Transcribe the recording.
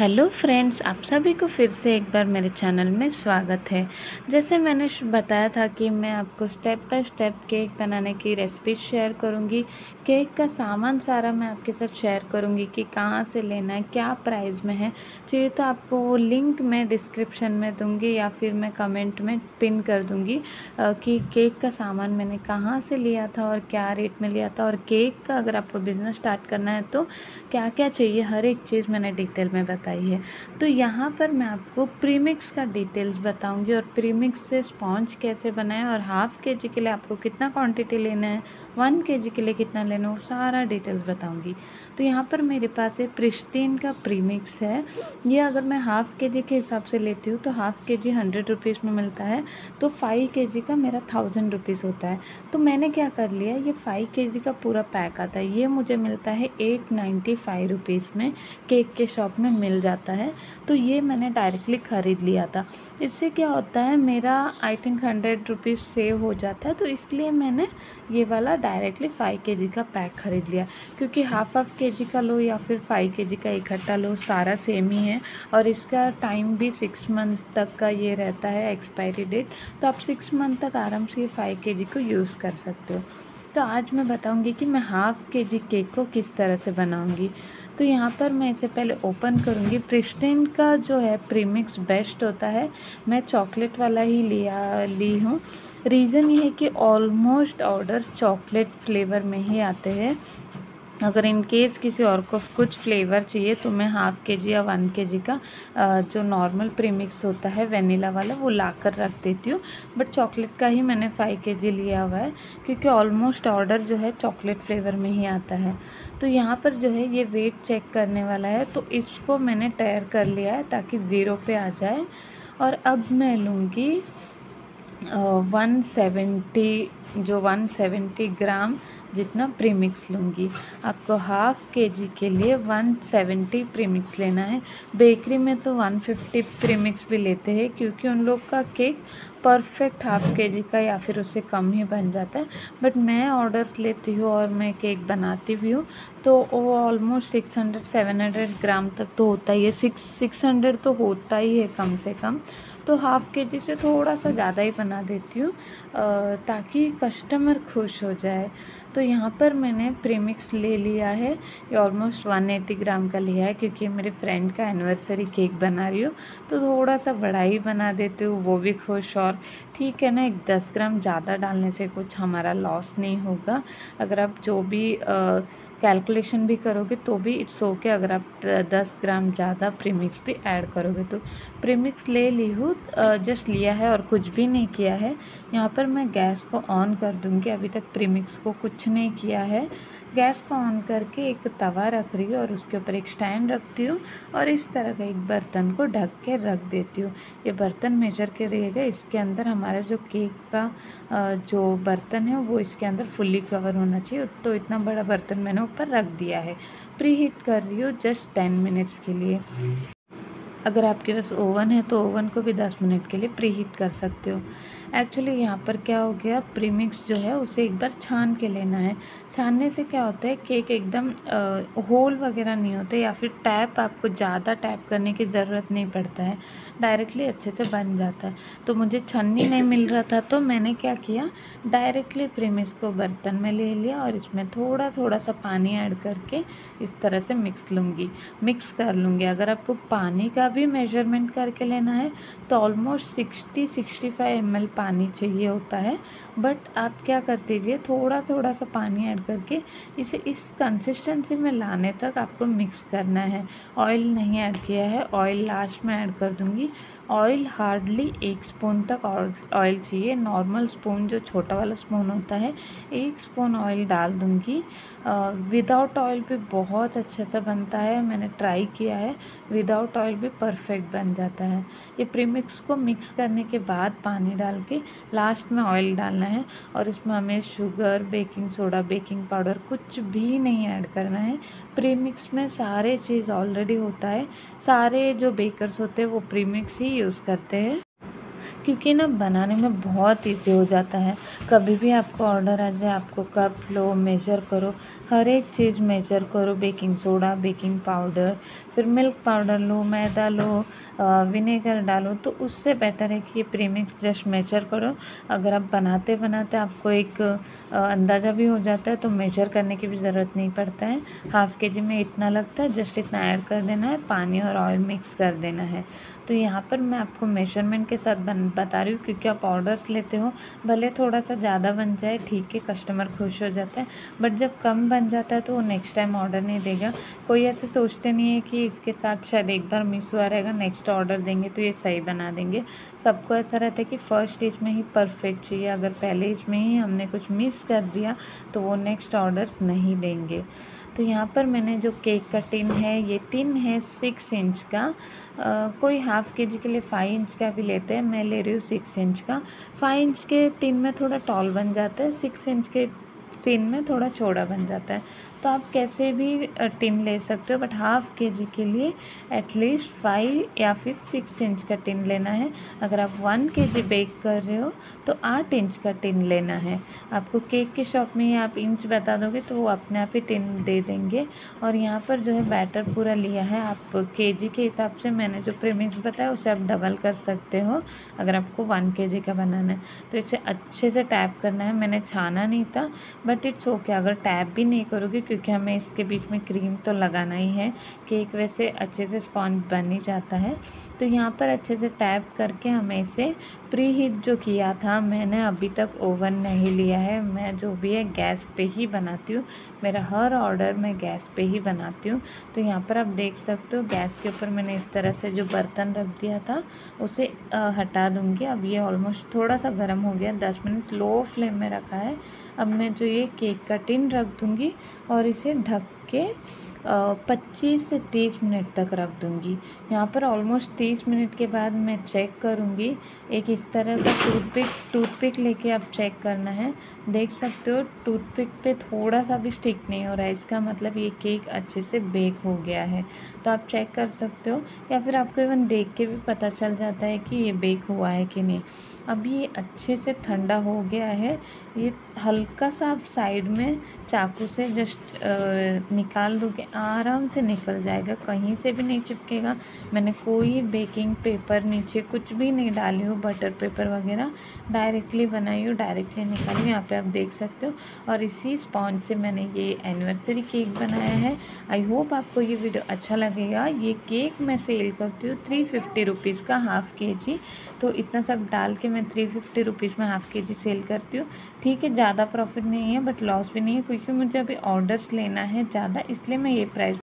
Hello friends, आप सभी को फिर से एक बार मेरे चैनल में स्वागत है। जैसे मैंने बताया था कि मैं आपको स्टेप बाय स्टेप केक बनाने की रेसिपी शेयर करूंगी। केक का सामान सारा मैं आपके साथ शेयर करूंगी कि कहाँ से लेना है, क्या प्राइस में है। चाहिए तो आपको वो लिंक मैं डिस्क्रिप्शन में दूंगी या फिर मैं कमेंट में पिन कर दूंगी कि केक का सामान मैंने कहाँ से लिया था और क्या रेट में लिया था, और केक का अगर आपको बिज़नेस स्टार्ट करना है तो क्या क्या चाहिए, हर एक चीज़ मैंने डिटेल में बताई है। तो यहाँ पर मैं आपको प्रीमिक्स का डिटेल्स बताऊंगी और प्रीमिक्स से स्पॉन्ज कैसे बनाएं और हाफ़ के जी के लिए आपको कितना क्वांटिटी लेना है, 1 kg के लिए कितना लेना है, वो सारा डिटेल्स बताऊंगी। तो यहाँ पर मेरे पास है प्रिस्टीन का प्रीमिक्स है। ये अगर मैं हाफ़ के जी के हिसाब से लेती हूँ तो हाफ़ के जी 100 रुपीज़ में मिलता है, तो 5 kg का मेरा 1000 रुपीज़ होता है। तो मैंने क्या कर लिया, ये 5 kg का पूरा पैक आता है, ये मुझे मिलता है 895 रुपीज़ में, केक के शॉप में मिल जाता है। तो ये मैंने डायरेक्टली ख़रीद लिया था। इससे क्या होता है, मेरा आई थिंक 100 रुपीज़ सेव हो जाता है, तो इसलिए मैंने ये वाला डायरेक्टली 5 kg का पैक ख़रीद लिया। क्योंकि हाफ के जी का लो या फिर 5 kg का इकट्ठा लो, सारा सेम ही है और इसका टाइम भी 6 मंथ तक का ये रहता है एक्सपायरी डेट। तो आप 6 मंथ तक आराम से ये 5 kg को यूज़ कर सकते हो। तो आज मैं बताऊंगी कि मैं हाफ़ के जी केक को किस तरह से बनाऊंगी। तो यहाँ पर मैं इसे पहले ओपन करूँगी। प्रिस्टीन का जो है प्रीमिक्स बेस्ट होता है, मैं चॉकलेट वाला ही ली हूँ। रीज़न ये है कि ऑलमोस्ट ऑर्डर चॉकलेट फ्लेवर में ही आते हैं। अगर इन केस किसी और को कुछ फ्लेवर चाहिए तो मैं हाफ़ के जी या 1 kg का जो नॉर्मल प्रीमिक्स होता है वेनिला वाला, वो ला कर रख देती हूँ। बट चॉकलेट का ही मैंने 5 kg लिया हुआ है क्योंकि ऑलमोस्ट ऑर्डर जो है चॉकलेट फ्लेवर में ही आता है। तो यहाँ पर जो है ये वेट चेक करने वाला है, तो इसको मैंने तैयार कर लिया है ताकि ज़ीरो पे आ जाए। और अब मैं लूँगी 170 ग्राम जितना प्रीमिक्स लूँगी। आपको हाफ़ के जी के लिए 170 प्रीमिक्स लेना है। बेकरी में तो 150 प्रीमिक्स भी लेते हैं क्योंकि उन लोग का केक परफेक्ट हाफ़ के जी का या फिर उससे कम ही बन जाता है। बट मैं ऑर्डर्स लेती हूँ और मैं केक बनाती भी हूँ, तो वो ऑलमोस्ट 600-700 ग्राम तक तो होता ही है। 600 तो होता ही है कम से कम। तो हाफ़ के जी से थोड़ा सा ज़्यादा ही बना देती हूँ ताकि कस्टमर खुश हो जाए। तो यहाँ पर मैंने प्रीमिक्स ले लिया है, ये ऑलमोस्ट 180 ग्राम का लिया है क्योंकि मेरे फ्रेंड का एनिवर्सरी केक बना रही हूँ, तो थोड़ा सा बड़ा ही बना देती हूँ, वो भी खुश। और ठीक है ना, एक 10 ग्राम ज़्यादा डालने से कुछ हमारा लॉस नहीं होगा। अगर आप जो भी कैलकुलेशन भी करोगे तो भी इट्स ओके, अगर आप 10 ग्राम ज़्यादा प्रीमिक्स भी ऐड करोगे तो। प्रीमिक्स ले ली हूँ, जस्ट लिया है और कुछ भी नहीं किया है। यहाँ पर मैं गैस को ऑन कर दूँगी, अभी तक प्रीमिक्स को कुछ नहीं किया है। गैस को ऑन करके एक तवा रख रही हूँ और उसके ऊपर एक स्टैंड रखती हूँ और इस तरह का एक बर्तन को ढक के रख देती हूँ। ये बर्तन मेजर के रहेगा, इसके अंदर हमारा जो केक का जो बर्तन है वो इसके अंदर फुल्ली कवर होना चाहिए। तो इतना बड़ा बर्तन मैंने ऊपर रख दिया है। प्री हीट कर रही हूँ जस्ट 10 मिनट्स के लिए। अगर आपके पास ओवन है तो ओवन को भी 10 मिनट के लिए प्री हीट कर सकते हो। एक्चुअली यहाँ पर क्या हो गया, प्रीमिक्स जो है उसे एक बार छान के लेना है। छानने से क्या होता है, केक एकदम होल वगैरह नहीं होते या फिर टैप, आपको ज़्यादा टैप करने की ज़रूरत नहीं पड़ता है, डायरेक्टली अच्छे से बन जाता है। तो मुझे छन्नी नहीं मिल रहा था तो मैंने क्या किया, डायरेक्टली प्रीमिक्स को बर्तन में ले लिया और इसमें थोड़ा थोड़ा सा पानी ऐड करके इस तरह से मिक्स कर लूँगी। अगर आपको पानी का भी मेजरमेंट करके लेना है तो ऑलमोस्ट 60-65 ml पानी चाहिए होता है। बट आप क्या कर दीजिए, थोड़ा थोड़ा सा पानी ऐड करके इसे इस कंसिस्टेंसी में लाने तक आपको मिक्स करना है। ऑयल नहीं ऐड किया है, ऑयल लास्ट में ऐड कर दूँगी। ऑयल हार्डली 1 स्पून तक ऑयल चाहिए, नॉर्मल स्पून जो छोटा वाला स्पून होता है 1 स्पून ऑयल डाल दूँगी। विदाउट ऑयल भी बहुत अच्छा सा बनता है, मैंने ट्राई किया है, विदाउट ऑयल भी परफेक्ट बन जाता है। ये प्रीमिक्स को मिक्स करने के बाद पानी डाल के लास्ट में ऑयल डालना है और इसमें हमें sugar, baking soda, baking powder कुछ भी नहीं ऐड करना है। प्रीमिक्स में सारे चीज़ ऑलरेडी होता है, सारे जो बेकर्स होते हैं वो प्रीमिक्स ही यूज़ करते हैं क्योंकि ना बनाने में बहुत ईजी हो जाता है। कभी भी आपको ऑर्डर आ जाए, आपको कप लो, मेजर करो, हर एक चीज़ मेजर करो, बेकिंग सोडा, बेकिंग पाउडर, फिर मिल्क पाउडर लो, मैदा लो, विनेगर डालो, तो उससे बेटर है कि ये प्रीमिक्स जस्ट मेजर करो। अगर आप बनाते बनाते आपको एक अंदाज़ा भी हो जाता है तो मेजर करने की भी ज़रूरत नहीं पड़ता है। हाफ़ के जी में इतना लगता है, जस्ट इतना ऐड कर देना है, पानी और ऑयल मिक्स कर देना है। तो यहाँ पर मैं आपको मेजरमेंट के साथ बता रही हूँ, क्योंकि आप ऑर्डर्स लेते हो, भले थोड़ा सा ज़्यादा बन जाए ठीक है, कस्टमर खुश हो जाता है, बट जब कम बन जाता है तो वो नेक्स्ट टाइम ऑर्डर नहीं देगा। कोई ऐसे सोचते नहीं है कि इसके साथ शायद एक बार मिस हुआ रहेगा, नेक्स्ट ऑर्डर देंगे तो ये सही बना देंगे। सबको ऐसा रहता है कि फर्स्ट स्टेज में ही परफेक्ट चाहिए, अगर पहले इसमें ही हमने कुछ मिस कर दिया तो वो नेक्स्ट ऑर्डर्स नहीं देंगे। तो यहाँ पर मैंने जो केक का टिन है, ये टिन है 6 इंच का। कोई हाफ़ के जी के लिए 5 इंच का भी लेते हैं, मैं ले रही हूँ 6 इंच का। 5 इंच के टिन में थोड़ा टॉल बन जाता है, 6 इंच के टिन में थोड़ा चौड़ा बन जाता है। तो आप कैसे भी टिन ले सकते हो, बट हाफ़ के जी के लिए एटलीस्ट 5 या फिर 6 इंच का टिन लेना है। अगर आप 1 के जी बेक कर रहे हो तो 8 इंच का टिन लेना है। आपको केक की शॉप में ही आप इंच बता दोगे तो वो अपने आप ही टिन दे देंगे। और यहाँ पर जो है बैटर पूरा लिया है, आप केजी के हिसाब से मैंने जो प्रीमिक्स बताया उसे आप डबल कर सकते हो अगर आपको 1 केजी का बनाना है। तो इसे अच्छे से टैप करना है, मैंने छाना नहीं था, बट इट्स ओके अगर टैप भी नहीं करोगे, क्योंकि हमें इसके बीच में क्रीम तो लगाना ही है। केक वैसे अच्छे से स्पॉन्ज बन ही जाता है। तो यहाँ पर अच्छे से टैप करके हमें इसे प्री हीट जो किया था, मैंने अभी तक ओवन नहीं लिया है, मैं जो भी है गैस पे ही बनाती हूँ। मेरा हर ऑर्डर मैं गैस पे ही बनाती हूँ। तो यहाँ पर आप देख सकते हो गैस के ऊपर मैंने इस तरह से जो बर्तन रख दिया था उसे हटा दूँगी। अब ये ऑलमोस्ट थोड़ा सा गर्म हो गया, 10 मिनट लो फ्लेम में रखा है। अब मैं जो ये केक का टिन रख दूँगी और इसे ढक के 25 से 30 मिनट तक रख दूँगी। यहाँ पर ऑलमोस्ट 30 मिनट के बाद मैं चेक करूँगी। एक इस तरह का टूथपिक लेके आप चेक करना है। देख सकते हो टूथपिक पे थोड़ा सा भी स्टिक नहीं हो रहा है, इसका मतलब ये केक अच्छे से बेक हो गया है। तो आप चेक कर सकते हो, या फिर आपको इवन देख के भी पता चल जाता है कि ये बेक हुआ है कि नहीं। अब ये अच्छे से ठंडा हो गया है। ये हल्का सा आप साइड में चाकू से जस्ट निकाल दोगे, आराम से निकल जाएगा, कहीं से भी नहीं चिपकेगा। मैंने कोई बेकिंग पेपर नीचे कुछ भी नहीं डाली हो, बटर पेपर वगैरह, डायरेक्टली बनाई हो, डायरेक्टली निकाली। यहाँ पे आप देख सकते हो। और इसी स्पॉन्ज से मैंने ये एनिवर्सरी केक बनाया है। आई होप आपको ये वीडियो अच्छा लगेगा। ये केक मैं सेल करती हूँ 350 रुपीज़ का हाफ़ के जी। तो इतना सब डाल के मैं 350 रुपीज़ में हाफ़ के जी सेल करती हूँ। ठीक है, ज़्यादा प्रॉफिट नहीं है बट लॉस भी नहीं है, क्योंकि मुझे अभी ऑर्डर्स लेना है ज़्यादा, इसलिए मैं ये प्राइस